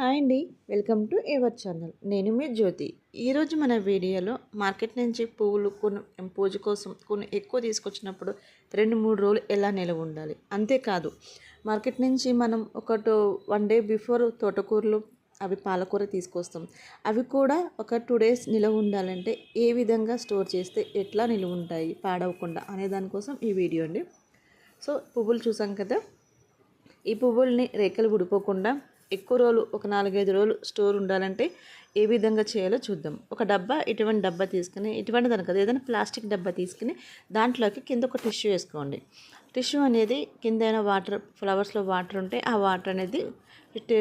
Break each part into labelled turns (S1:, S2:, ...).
S1: Hi అండి. Welcome to ever channel. నేను మీ జ్యోతి. ఈరోజు మన వీడియోలో మార్కెట్ నుంచి పువ్వులు పూజ కోసం కొన్ని ఎక్కువ తీసుకొచ్చినప్పుడు 2-3 రోజులు ఎలా నిలవ ఉండాలి. అంతేకాదు మార్కెట్ నుంచి మనం ఒక 1 డే బిఫోర్ తోటకూరలు అవి పాలకూర తీసుకొస్తాం. అవి కూడా ఒక 2 డేస్ నిలవ ఉండాలంటే ఏ విధంగా స్టోర్ చేస్తే ఎట్లా నిలువ ఉంటాయి పాడవకుండా అనే దానికోసం ఈ వీడియో అండి. సో పువ్వులు చూసాం కదా, ఈ పువ్వుల్ని రేఖలు ఊడిపోకుండా ఎక్కువ రోజులు ఒక 4-5 రోజులు స్టోర్ ఉండాలంటే ఏ విధంగా చేయాలో చూద్దాం. ఒక డబ్బా, ఇటువంటి డబ్బా తీసుకుని, ఇటువంటి దాని కదా ఏదైనా ప్లాస్టిక్ డబ్బా తీసుకుని దాంట్లోకి కింద ఒక టిష్యూ వేసుకోండి. టిష్యూ అనేది కింద వాటర్, ఫ్లవర్స్లో వాటర్ ఉంటే ఆ వాటర్ అనేది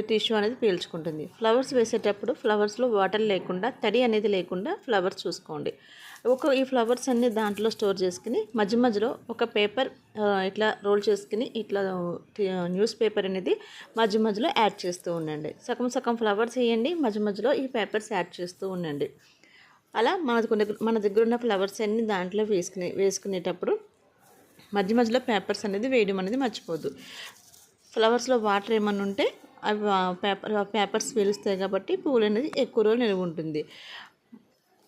S1: టిష్యూ అనేది పీల్చుకుంటుంది. ఫ్లవర్స్ వేసేటప్పుడు ఫ్లవర్స్లో వాటర్ లేకుండా, తడి అనేది లేకుండా ఫ్లవర్స్ చూసుకోండి. ఈ ఫ్లవర్స్ అన్నీ దాంట్లో స్టోర్ చేసుకుని మధ్య మధ్యలో ఒక పేపర్ ఇట్లా రోల్ చేసుకుని ఇట్లా న్యూస్ పేపర్ అనేది మధ్య మధ్యలో యాడ్ చేస్తూ ఉండండి. సగం సగం ఫ్లవర్స్ వేయండి, మధ్య మధ్యలో ఈ పేపర్స్ యాడ్ చేస్తూ ఉండండి. అలా మన దగ్గర ఉన్న ఫ్లవర్స్ అన్నీ దాంట్లో వేసుకునేటప్పుడు మధ్య మధ్యలో పేపర్స్ అనేది వేయడం అనేది మర్చిపోద్దు. ఫ్లవర్స్లో వాటర్ ఏమన్నా ఉంటే అవి పేపర్స్ పీలుస్తాయి కాబట్టి పూలు అనేది ఎక్కువ రోజులు నిలువ ఉంటుంది.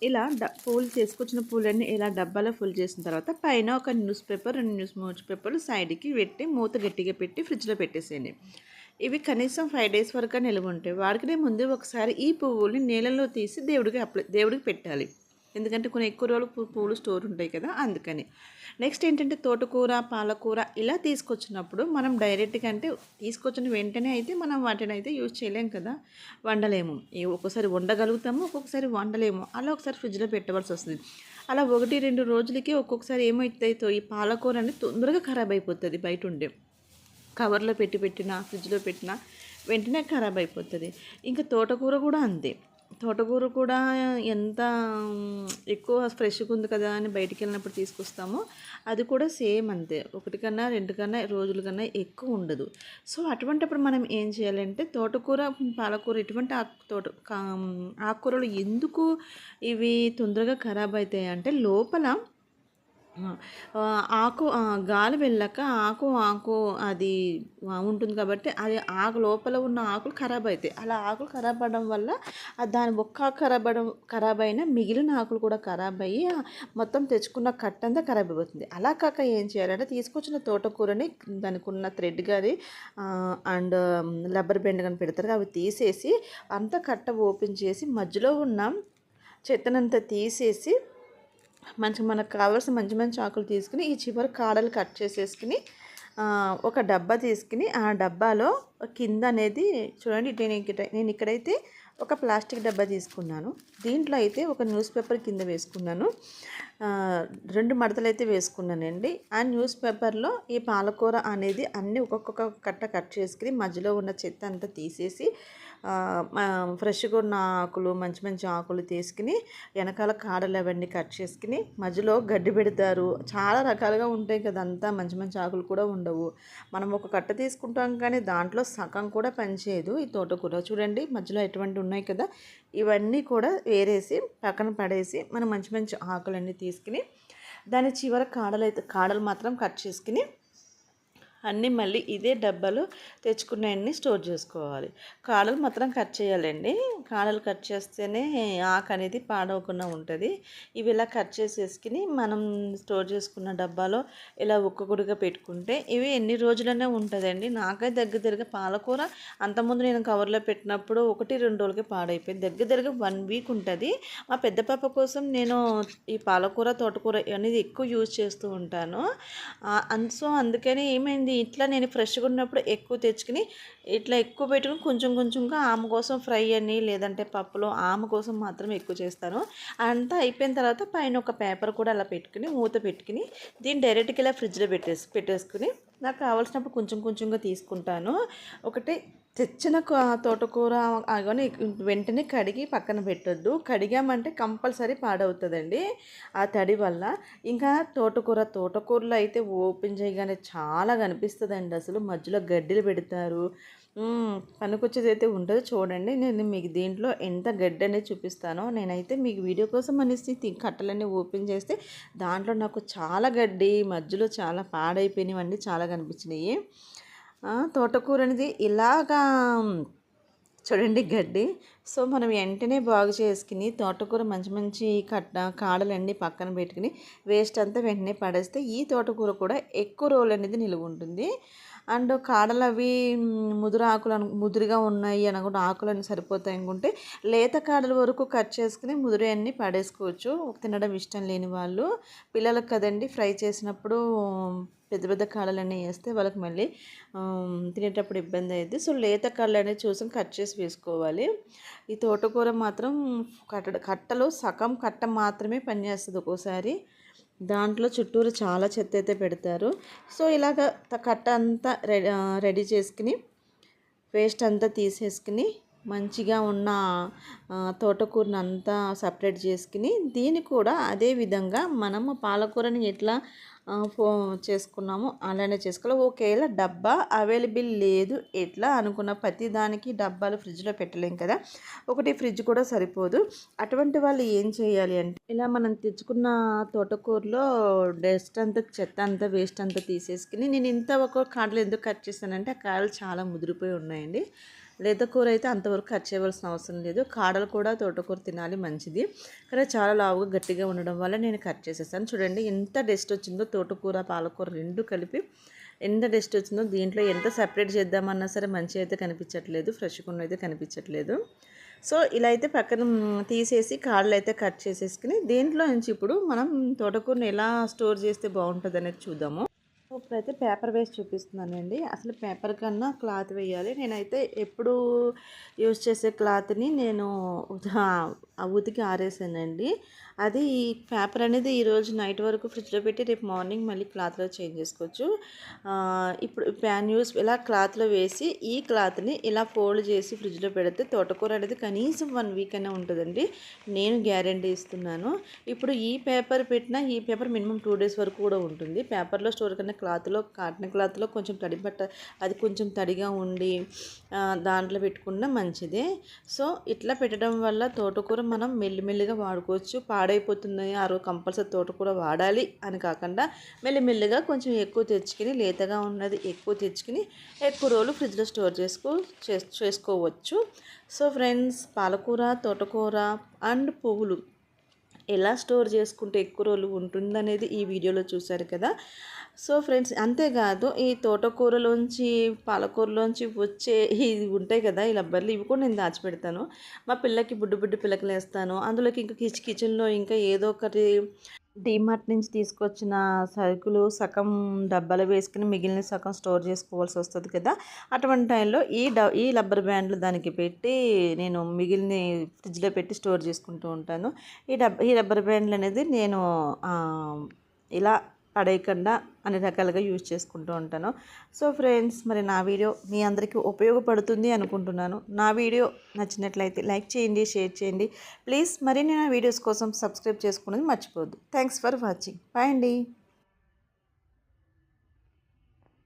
S1: ఇలా పూలు తీసుకొచ్చిన పూలన్నీ ఇలా డబ్బాలో ఫుల్ చేసిన తర్వాత పైన ఒక న్యూస్ పేపర్, 2 న్యూస్ పేపర్లు సైడ్కి పెట్టి మూత గట్టిగా పెట్టి ఫ్రిడ్జ్లో పెట్టేసేయండి. ఇవి కనీసం 5 డేస్ వరకు నిల్వ ఉంటాయి. వాడికనే ముందు ఒకసారి ఈ పువ్వుల్ని నీళ్ళలో తీసి దేవుడికి పెట్టాలి. ఎందుకంటే కొన్ని ఎక్కువ రోజులు పూలు స్టోర్ ఉంటాయి కదా, అందుకని. నెక్స్ట్ ఏంటంటే తోటకూర, పాలకూర ఇలా తీసుకొచ్చినప్పుడు మనం డైరెక్ట్గా అంటే తీసుకొచ్చిన వెంటనే అయితే మనం వాటిని అయితే యూజ్ చేయలేం కదా, వండలేము. ఒక్కొక్కసారి వండగలుగుతాము, ఒక్కొక్కసారి వండలేము. అలా ఒకసారి ఫ్రిడ్జ్లో పెట్టవలసి వస్తుంది. అలా 1-2 రోజులకి ఒక్కొక్కసారి ఏమవుతుందో ఈ పాలకూర అనేది తొందరగా ఖరాబ్ అయిపోతుంది. బయట ఉండే కవర్లో పెట్టినా ఫ్రిడ్జ్లో పెట్టినా వెంటనే ఖరాబ్ అయిపోతుంది. ఇంకా తోటకూర కూడా అంతే. తోటకూర కూడా ఎంత ఎక్కువ ఫ్రెష్గా ఉంది కదా అని బయటికి వెళ్ళినప్పుడు తీసుకొస్తామో అది కూడా సేమ్ అంతే. 1-2 రోజుల కన్నా ఎక్కువ ఉండదు. సో అటువంటిప్పుడు మనం ఏం చేయాలంటే తోటకూర, పాలకూర ఇటువంటి ఆకుకూరలు ఎందుకు ఇవి తొందరగా ఖరాబ్ అవుతాయి అంటే లోపల ఆకు గాలి వెళ్ళాక ఆకు అది ఉంటుంది కాబట్టి అది ఆకు లోపల ఉన్న ఆకులు ఖరాబ్ అవుతాయి. అలా ఆకులు ఖరాబ్ అవ్వడం వల్ల దాని ఒక్క ఆకు ఖరాబ్ అయినా మిగిలిన ఆకులు కూడా ఖరాబ్ అయ్యి మొత్తం తెచ్చుకున్న కట్టంతా ఖరాబ్ అయిపోతుంది. అలా కాక ఏం చేయాలంటే తీసుకొచ్చిన తోటకూరని దానికి ఉన్న థ్రెడ్ కానీ అండ్ రబ్బర్ బెండ్ కానీ పెడతారు, అవి తీసేసి అంతా కట్ట ఓపెన్ చేసి మధ్యలో ఉన్న చెత్తనంతా తీసేసి మనకు కావాల్సిన మంచి మంచి ఆకులు తీసుకుని ఈ చివరి కాడలు కట్ చేసేసుకుని ఒక డబ్బా తీసుకుని ఆ డబ్బాలో కింద అనేది చూడండి, నేను ఇక్కడైతే ఒక ప్లాస్టిక్ డబ్బా తీసుకున్నాను. దీంట్లో అయితే ఒక న్యూస్ పేపర్ కింద వేసుకున్నాను. 2 మడతలు అయితే వేసుకున్నానండి. ఆ న్యూస్ పేపర్లో ఈ పాలకూర అనేది అన్నీ ఒక్కొక్క కట్ట కట్ చేసుకుని మధ్యలో ఉన్న చెత్త అంతా తీసేసి ఫ్రెష్గా ఉన్న ఆకులు, మంచి మంచి ఆకులు తీసుకుని వెనకాల కాడలు అవన్నీ కట్ చేసుకుని మధ్యలో గడ్డి పెడతారు. చాలా రకాలుగా ఉంటాయి కదా, అంతా మంచి మంచి ఆకులు కూడా ఉండవు. మనం ఒక కట్ట తీసుకుంటాం కానీ దాంట్లో సగం కూడా పనిచేయదు. ఈ తోటకూర చూడండి మధ్యలో ఎటువంటి ఉన్నాయి కదా, ఇవన్నీ కూడా వేరేసి పక్కన పడేసి మనం మంచి మంచి ఆకులన్నీ తీసుకుని దాని చివర కాడలు మాత్రం కట్ చేసుకుని అన్నీ మళ్ళీ ఇదే డబ్బాలో తెచ్చుకున్నవన్నీ స్టోర్ చేసుకోవాలి. కాడలు మాత్రం కట్ చేయాలండి. కాడలు కట్ చేస్తేనే ఆకు అనేది పాడవకుండా ఉంటుంది. ఇవి ఇలా కట్ చేసేసుకుని మనం స్టోర్ చేసుకున్న డబ్బాలో ఇలా ఒక్కొక్కటిగా పెట్టుకుంటే ఇవి ఎన్ని రోజులనే ఉంటుందండి. నాకైతే దగ్గర పాలకూర అంతకుముందు నేను కవర్లో పెట్టినప్పుడు 1-2 రోజులకి పాడైపోయింది. దగ్గర 1 వీక్ ఉంటుంది. మా పెద్ద పాప కోసం నేను ఈ పాలకూర, తోటకూర అనేది ఎక్కువ యూజ్ చేస్తూ ఉంటాను. సో అందుకని ఏమైంది, ఇట్లా నేను ఫ్రెష్గా ఉన్నప్పుడు ఎక్కువ తెచ్చుకుని ఇట్లా ఎక్కువ పెట్టుకుని కొంచెం కొంచెంగా ఆమె కోసం ఫ్రై అని లేదంటే పప్పులో ఆమె కోసం మాత్రం ఎక్కువ చేస్తాను. అంతా అయిపోయిన తర్వాత పైన ఒక పేపర్ కూడా అలా పెట్టుకుని మూత పెట్టుకుని దీన్ని డైరెక్ట్గా ఇలా ఫ్రిడ్జ్లో పెట్టేసుకుని నాకు కావాల్సినప్పుడు కొంచెం కొంచెంగా తీసుకుంటాను. ఒకటి తెచ్చిన తోటకూర అవన్నీ వెంటనే కడిగి పక్కన పెట్టొద్దు. కడిగామంటే కంపల్సరీ పాడవుతుందండి ఆ తడి వల్ల. ఇంకా తోటకూరలో అయితే ఓపెన్ చేయగానే చాలా కనిపిస్తుందండి. అసలు మధ్యలో గడ్డిలు పెడతారు, పనికొచ్చేది అయితే ఉంటుంది. చూడండి నేను మీకు దీంట్లో ఎంత గడ్డి అనేది చూపిస్తానో. నేనైతే మీకు వీడియో కోసం అనేసి కట్టలన్నీ ఓపెన్ చేస్తే దాంట్లో నాకు చాలా గడ్డి, మధ్యలో చాలా పాడైపోయినవన్నీ చాలా కనిపించినాయి. తోటకూర అనేది ఇలాగా చూడండి గడ్డి. సో, మనం వెంటనే బాగు చేసుకుని తోటకూర మంచి మంచి కాడలన్నీ పక్కన పెట్టుకుని వేస్ట్ అంతా వెంటనే పడేస్తే ఈ తోటకూర కూడా ఎక్కువ రోజులు అనేది నిలువ ఉంటుంది. అండ్ కాడలు అవి ముదురుగా ఉన్నాయి అనుకుంటే ఆకులన్నీ సరిపోతాయి అనుకుంటే లేత కాడల వరకు కట్ చేసుకుని ముదురు పడేసుకోవచ్చు. తినడం ఇష్టం లేని వాళ్ళు పిల్లలకు కదండి ఫ్రై చేసినప్పుడు పెద్ద పెద్ద కాడలన్నీ వేస్తే వాళ్ళకి మళ్ళీ తినేటప్పుడు ఇబ్బంది అయ్యిద్ది. సో లేత కాడలు అనేది చూసుకొని కట్ చేసి వేసుకోవాలి. ఈ తోటకూర మాత్రం కట్టలో సగం కట్ట మాత్రమే పనిచేస్తుంది ఒక్కోసారి. దాంట్లో చుట్టూరు చాలా చెత్త అయితే పెడతారు. సో ఇలాగ కట్ట అంతా రెడీ చేసుకుని వేస్ట్ అంతా తీసేసుకుని మంచిగా ఉన్న తోటకూరని అంతా సపరేట్ చేసుకుని దీన్ని కూడా అదే విధంగా మనము పాలకూరని ఎట్లా చేసుకున్నాము అలానే చేసుకోవాలి. ఒకవేళ డబ్బా అవైలబుల్ లేదు ఎట్లా అనుకున్న ప్రతి దానికి డబ్బాలు ఫ్రిడ్జ్లో పెట్టలేం కదా, ఒకటి ఫ్రిడ్జ్ కూడా సరిపోదు. అటువంటి వాళ్ళు ఏం చేయాలి అంటే ఇలా మనం తెచ్చుకున్న తోటకూరలో డస్ట్ అంతా చెత్త అంతా వేస్ట్ అంతా తీసేసుకుని నేను ఇంత ఒక కాడలు ఎందుకు కట్ చేశానంటే ఆ కాడలు చాలా ముదిరిపోయి ఉన్నాయండి. లేత కూర అయితే అంతవరకు కట్ చేయవలసిన అవసరం లేదు. కాడలు కూడా తోటకూర తినాలి మంచిది, కానీ చాలా లావుగా గట్టిగా ఉండడం వల్ల నేను కట్ చేసేసాను. చూడండి ఎంత డస్ట్ వచ్చిందో, తోటకూర పాలకూర రెండు కలిపి ఎంత డస్ట్ వచ్చిందో. దీంట్లో ఎంత సపరేట్ చేద్దామన్నా సరే మంచి అయితే కనిపించట్లేదు, ఫ్రెష్గా అయితే కనిపించట్లేదు. సో ఇలా అయితే పక్కన తీసేసి కాడలు అయితే కట్ చేసేసుకుని దీంట్లో నుంచి ఇప్పుడు మనం తోటకూరని ఎలా స్టోర్ చేస్తే బాగుంటుంది అనేది చూద్దాము. ఇప్పుడైతే పేపర్ వేసి చూపిస్తున్నానండి. అసలు పేపర్ కన్నా క్లాత్ వేయాలి. నేనైతే ఎప్పుడు యూజ్ చేసే క్లాత్ని నేను ఉతికి ఆరేసానండి. అది ఈ పేపర్ అనేది ఈరోజు నైట్ వరకు ఫ్రిడ్జ్లో పెట్టి రేపు మార్నింగ్ మళ్ళీ క్లాత్లో చేంజ్ చేసుకోవచ్చు. ఇప్పుడు ఇలా క్లాత్లో వేసి ఈ క్లాత్ని ఇలా ఫోల్డ్ చేసి ఫ్రిడ్జ్లో పెడితే తోటకూర అనేది కనీసం 1 వీక్ అయినా ఉంటుందండి, నేను గ్యారంటీ ఇస్తున్నాను. ఇప్పుడు ఈ పేపర్ పెట్టినా ఈ పేపర్ మినిమం 2 డేస్ వరకు కూడా ఉంటుంది. పేపర్లో స్టోర్ కన్నా కాటన్ క్లాత్లో కొంచెం అది కొంచెం తడిగా ఉండి దాంట్లో పెట్టుకున్న మంచిదే. సో ఇట్లా పెట్టడం వల్ల తోటకూర మనం మెల్లిమెల్లిగా వాడుకోవచ్చు. పాడైపోతుంది ఆ రోజు కంపల్సరీ తోటకూర వాడాలి అని కాకుండా మెల్లిమెల్లిగా కొంచెం ఎక్కువ తెచ్చుకుని లేతగా ఉన్నది ఎక్కువ తెచ్చుకుని ఎక్కువ రోజులు ఫ్రిడ్జ్లో స్టోర్ చేసుకోవచ్చు. సో ఫ్రెండ్స్, పాలకూర, తోటకూర అండ్ పువ్వులు ఎలా స్టోర్ చేసుకుంటే ఎక్కువ రోజులు ఉంటుందనేది ఈ వీడియోలో చూశారు కదా. సో ఫ్రెండ్స్, అంతేకాదు ఈ తోటకూరలోంచి పాలకూరలోంచి వచ్చే ఇవి ఉంటాయి కదా ఈ లబ్బర్లు, ఇవి కూడా నేను దాచిపెడతాను. మా పిల్లకి బుడ్డు పిల్లకలు వేస్తాను. అందులోకి ఇంకా కిచెన్లో ఇంకా ఏదో ఒకటి డీమార్ట్ నుంచి తీసుకొచ్చిన సరుకులు సగం డబ్బాలో వేసుకుని మిగిలిన సగం స్టోర్ చేసుకోవాల్సి వస్తుంది కదా. అటువంటి టైంలో ఈ రబ్బర్ బ్యాండ్లు దానికి పెట్టి నేను మిగిలిన ఫ్రిడ్జ్లో పెట్టి స్టోర్ చేసుకుంటూ ఉంటాను. ఈ రబ్బర్ బ్యాండ్లు అనేది నేను ఇలా పడేయకుండా అన్ని రకాలుగా యూజ్ చేసుకుంటూ ఉంటాను. సో ఫ్రెండ్స్, మరి నా వీడియో మీ అందరికీ ఉపయోగపడుతుంది అనుకుంటున్నాను. నా వీడియో నచ్చినట్లయితే లైక్ చేయండి, షేర్ చేయండి ప్లీజ్. మరిన్ని నా వీడియోస్ కోసం సబ్స్క్రైబ్ చేసుకునేది మర్చిపోవద్దు. Thanks for watching. బాయ్ అండి.